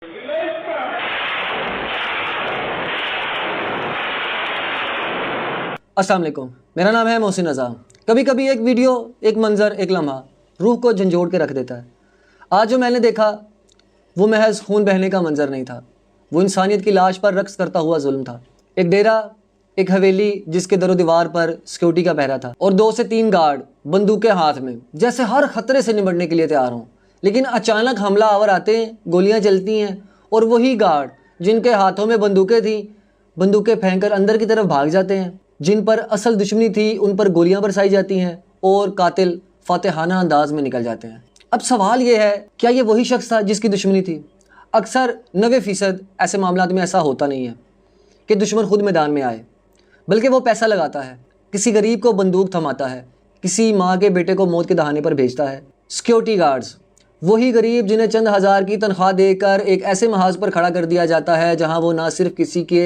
अस्सलाम वालेकुम, मेरा नाम है मोहसिन रज़ा। कभी कभी एक वीडियो, एक मंज़र, एक लम्हा रूह को झंझोड़ के रख देता है। आज जो मैंने देखा वो महज खून बहने का मंज़र नहीं था, वो इंसानियत की लाश पर रक्स करता हुआ जुल्म था। एक डेरा, एक हवेली जिसके दरो दीवार पर सिक्योरिटी का पहरा था और 2 से 3 गार्ड बंदूकें हाथ में, जैसे हर खतरे से निपटने के लिए तैयार हों। लेकिन अचानक हमला आवर आते हैं, गोलियां चलती हैं और वही गार्ड जिनके हाथों में बंदूकें थीं, बंदूकें फेंककर अंदर की तरफ भाग जाते हैं। जिन पर असल दुश्मनी थी उन पर गोलियां बरसाई जाती हैं और कातिल फातिहाना अंदाज में निकल जाते हैं। अब सवाल ये है, क्या ये वही शख्स था जिसकी दुश्मनी थी? अक्सर 90% ऐसे मामलात में ऐसा होता नहीं है कि दुश्मन खुद मैदान में आए, बल्कि वो पैसा लगाता है, किसी गरीब को बंदूक थमाता है, किसी माँ के बेटे को मौत के दहाने पर भेजता है। सिक्योरिटी गार्ड्स, वही गरीब जिन्हें चंद हज़ार की तनख्वाह देकर एक ऐसे महाज पर खड़ा कर दिया जाता है जहां वो ना सिर्फ किसी के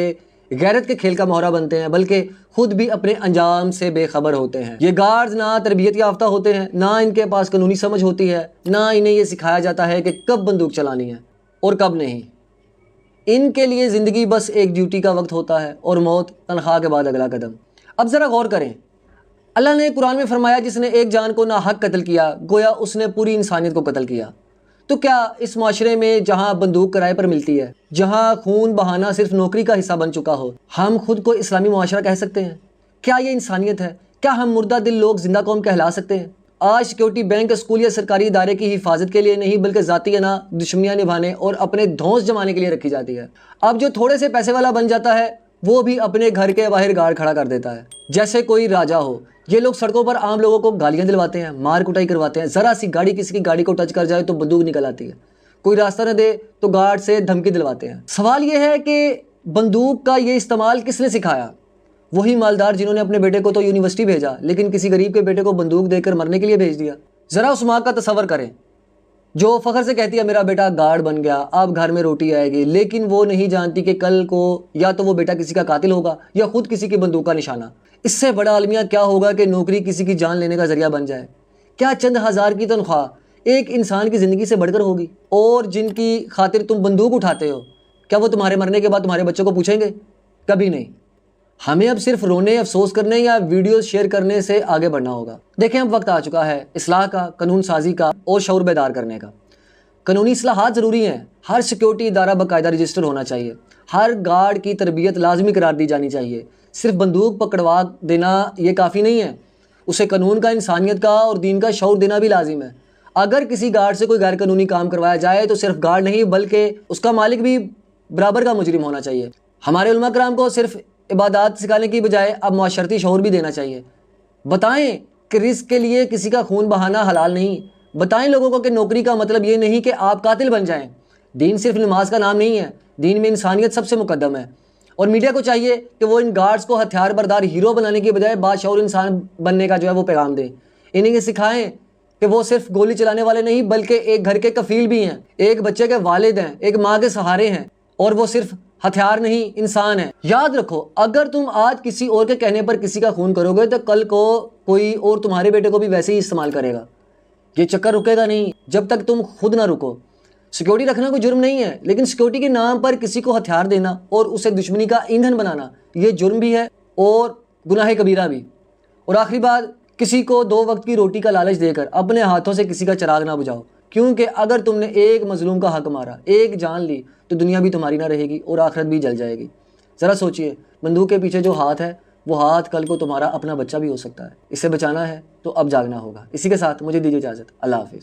गैरत के खेल का मोहरा बनते हैं बल्कि खुद भी अपने अंजाम से बेखबर होते हैं। ये गार्ड्स ना तरबियत याफ्ता होते हैं, ना इनके पास कानूनी समझ होती है, ना इन्हें ये सिखाया जाता है कि कब बंदूक चलानी है और कब नहीं। इनके लिए ज़िंदगी बस एक ड्यूटी का वक्त होता है और मौत तनख्वाह के बाद अगला कदम। अब ज़रा गौर करें, अल्लाह ने कुरान में फरमाया, जिसने एक जान को नाहक कत्ल किया गोया उसने पूरी इंसानियत को कत्ल किया। तो क्या इस माशरे में जहाँ बंदूक किराए पर मिलती है, जहाँ खून बहाना सिर्फ नौकरी का हिस्सा बन चुका हो, हम खुद को इस्लामी मुआशरा कह सकते हैं? क्या ये इंसानियत है? क्या हम मुर्दा दिल लोग जिंदा कौम कहला सकते हैं? आज सिक्योरिटी बैंक, स्कूल या सरकारी इदारे की हिफाजत के लिए नहीं बल्कि ज़ाती ना दुश्मनियाँ निभाने और अपने धौंस जमाने के लिए रखी जाती है। अब जो थोड़े से पैसे वाला बन जाता है वो भी अपने घर के बाहर गार्ड खड़ा कर देता है जैसे कोई राजा हो। ये लोग सड़कों पर आम लोगों को गालियां दिलवाते हैं, मार कुटाई करवाते हैं। ज़रा सी गाड़ी किसी की गाड़ी को टच कर जाए तो बंदूक निकल आती है, कोई रास्ता न दे तो गार्ड से धमकी दिलवाते हैं। सवाल ये है कि बंदूक का ये इस्तेमाल किसने सिखाया? वही मालदार जिन्होंने अपने बेटे को तो यूनिवर्सिटी भेजा लेकिन किसी गरीब के बेटे को बंदूक देकर मरने के लिए भेज दिया। ज़रा उस माँ का तसव्वुर करें जो फ़ख्र से कहती है मेरा बेटा गार्ड बन गया, अब घर में रोटी आएगी, लेकिन वो नहीं जानती कि कल को या तो वो बेटा किसी का कातिल होगा या खुद किसी की बंदूक का निशाना। इससे बड़ा अलमिया क्या होगा कि नौकरी किसी की जान लेने का जरिया बन जाए। क्या चंद हज़ार की तनख्वाह एक इंसान की ज़िंदगी से बढ़कर होगी? और जिनकी खातिर तुम बंदूक उठाते हो, क्या वो तुम्हारे मरने के बाद तुम्हारे बच्चों को पूछेंगे? कभी नहीं। हमें अब सिर्फ रोने, अफसोस करने या वीडियोस शेयर करने से आगे बढ़ना होगा। देखें, अब वक्त आ चुका है इस्लाह का, कानून साजी का और शऊर बेदार करने का। कानूनी इस्लाहात ज़रूरी हैं। हर सिक्योरिटी इदारा बाकायदा रजिस्टर होना चाहिए, हर गार्ड की तरबियत लाजमी करार दी जानी चाहिए। सिर्फ बंदूक पकड़वा देना ये काफ़ी नहीं है, उसे कानून का, इंसानियत का और दीन का शऊर देना भी लाजिम है। अगर किसी गार्ड से कोई गैर कानूनी काम करवाया जाए तो सिर्फ गार्ड नहीं बल्कि उसका मालिक भी बराबर का मुजरिम होना चाहिए। हमारे उलमा कराम को सिर्फ इबादत सिखाने की बजाय अब मुआशरती शऊर भी देना चाहिए। बताएं कि रिस्क के लिए किसी का खून बहाना हलाल नहीं। बताएं लोगों को कि नौकरी का मतलब ये नहीं कि आप कातिल बन जाएं। दीन सिर्फ नमाज का नाम नहीं है, दीन में इंसानियत सबसे मुकद्दम है। और मीडिया को चाहिए कि वो इन गार्ड्स को हथियार बरदार हीरो बनाने की बजाय बादशाह इंसान बनने का जो है वो पैगाम दें। इन्हें ये सिखाएं कि वो सिर्फ गोली चलाने वाले नहीं बल्कि एक घर के कफील भी हैं, एक बच्चे के वालिद हैं, एक माँ के सहारे हैं, और वो सिर्फ हथियार नहीं इंसान है। याद रखो, अगर तुम आज किसी और के कहने पर किसी का खून करोगे तो कल को कोई और तुम्हारे बेटे को भी वैसे ही इस्तेमाल करेगा। ये चक्कर रुकेगा नहीं जब तक तुम खुद ना रुको। सिक्योरिटी रखना कोई जुर्म नहीं है, लेकिन सिक्योरिटी के नाम पर किसी को हथियार देना और उसे दुश्मनी का ईंधन बनाना ये जुर्म भी है और गुनाह कबीरा भी। और आखिरी बात, किसी को 2 वक्त की रोटी का लालच देकर अपने हाथों से किसी का चिराग ना बुझाओ, क्योंकि अगर तुमने एक मजलूम का हक मारा, एक जान ली, तो दुनिया भी तुम्हारी ना रहेगी और आखिरत भी जल जाएगी। ज़रा सोचिए, बंदूक के पीछे जो हाथ है वो हाथ कल को तुम्हारा अपना बच्चा भी हो सकता है। इसे बचाना है तो अब जागना होगा। इसी के साथ मुझे दीजिए इजाज़त। अल्लाह हाफिज़।